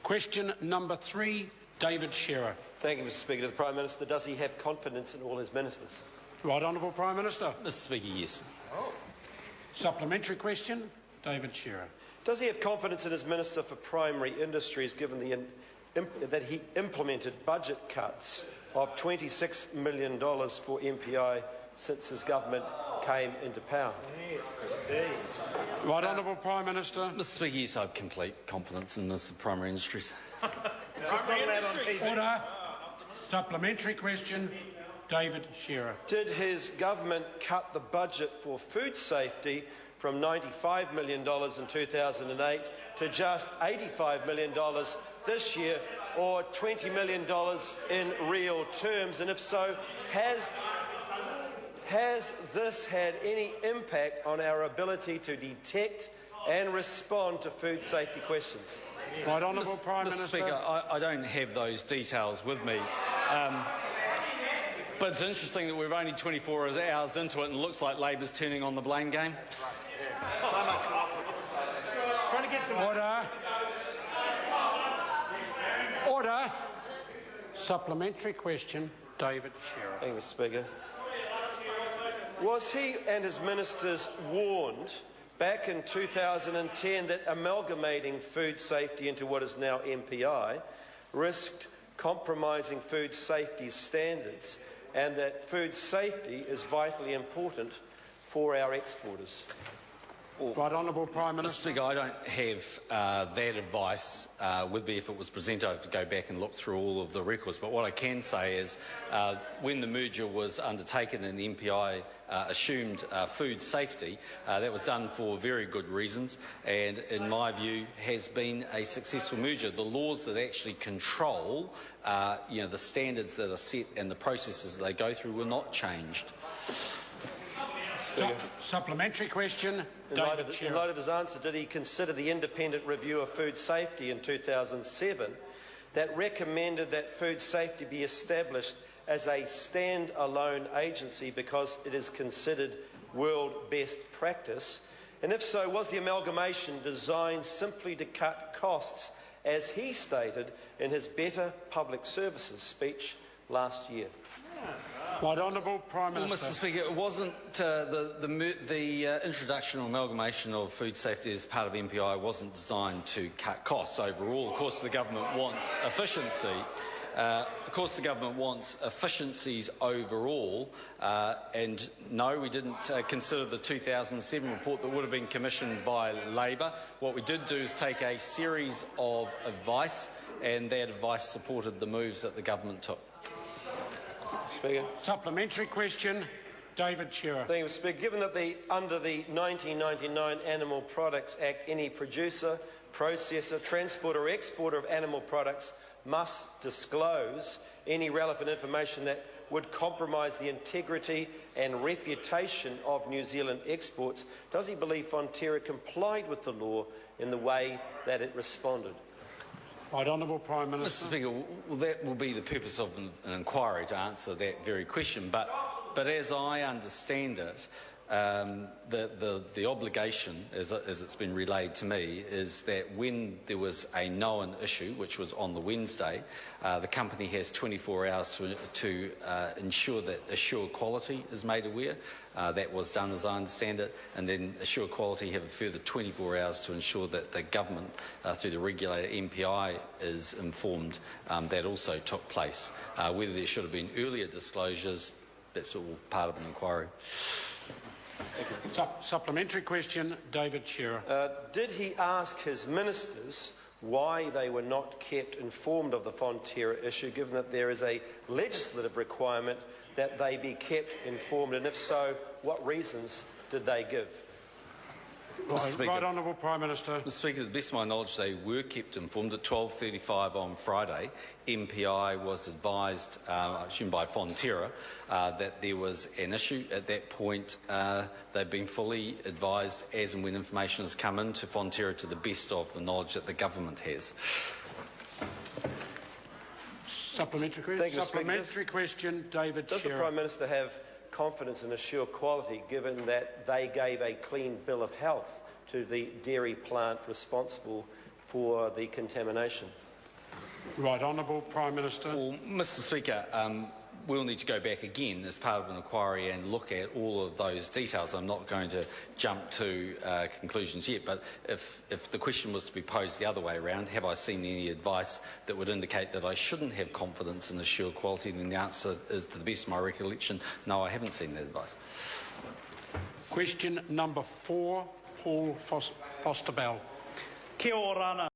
Question number 3, David Shearer. Thank you, Mr Speaker. To the Prime Minister, does he have confidence in all his ministers? Right Honourable Prime Minister. Mr Speaker, yes. Supplementary question, David Shearer. Does he have confidence in his Minister for Primary Industries, given that he implemented budget cuts of $26 million for MPI since his government came into power? Right Honourable Prime Minister. Mr Speaker, yes, I have complete confidence in this Primary Industries. Order. Supplementary question, David Shearer. Did his government cut the budget for food safety from $95 million in 2008 to just $85 million this year, or $20 million in real terms? And if so, has this had any impact on our ability to detect and respond to food safety questions? Right Honourable Prime Minister. Mr Speaker, I don't have those details with me. But it's interesting that we're only 24 hours into it and it looks like Labor's turning on the blame game. Order. Order. Supplementary question, David Shearer. Thank you, Mr Speaker. Was he and his ministers warned back in 2010 that amalgamating food safety into what is now MPI risked compromising food safety standards, and that food safety is vitally important for our exporters? Right Honourable Prime Minister. Mr Speaker, I don't have that advice with me. If it was presented, I have to go back and look through all of the records. But what I can say is when the merger was undertaken and the MPI assumed food safety, that was done for very good reasons and, in my view, has been a successful merger. The laws that actually control the standards that are set and the processes that they go through were not changed. Supplementary question, In light of his answer, did he consider the independent review of food safety in 2007 that recommended that food safety be established as a stand-alone agency because it is considered world best practice? And if so, was the amalgamation designed simply to cut costs, as he stated in his Better Public Services speech last year? Right Honourable Prime Minister. Well, Mr Speaker, it wasn't the introduction or amalgamation of food safety as part of MPI wasn't designed to cut costs overall. Of course, the government wants efficiency. Efficiencies overall, and no, we didn't consider the 2007 report that would have been commissioned by Labor. What we did do is take a series of advice, and that advice supported the moves that the government took. Speaker. Supplementary question, David Shearer. Thank you, Mr Speaker. Given that under the 1999 Animal Products Act, any producer, processor, transporter or exporter of animal products must disclose any relevant information that would compromise the integrity and reputation of New Zealand exports, does he believe Fonterra complied with the law in the way that it responded? Right Honourable Prime Minister. Mr Speaker, well, that will be the purpose of an inquiry to answer that very question. But as I understand it, the obligation, as it's been relayed to me, is that when there was a known issue, which was on the Wednesday, the company has 24 hours to ensure that AssureQuality is made aware. That was done, as I understand it, and then AssureQuality have a further 24 hours to ensure that the government, through the regulator MPI, is informed. That also took place. Whether there should have been earlier disclosures, that's all part of an inquiry. Supplementary question, David Shearer. Did he ask his ministers why they were not kept informed of the Fonterra issue, given that there is a legislative requirement that they be kept informed, and if so, what reasons did they give? Right Honourable Prime Minister. Mr Speaker, to the best of my knowledge, they were kept informed. At 12:35 on Friday, MPI was advised, I assume by Fonterra, that there was an issue. At that point, they've been fully advised as and when information has come into Fonterra to the best of the knowledge that the government has. Supplementary question. Supplementary question, David Shearer. Does the Prime Minister have confidence in AssureQuality, given that they gave a clean bill of health to the dairy plant responsible for the contamination? Right Honourable Prime Minister. Well, Mr Speaker, we'll need to go back again as part of an inquiry and look at all of those details. I'm not going to jump to conclusions yet, but if the question was to be posed the other way around, have I seen any advice that would indicate that I shouldn't have confidence in AssureQuality, then the answer is, to the best of my recollection, no, I haven't seen that advice. Question number 4, Paul Foster-Bell. Kia ora.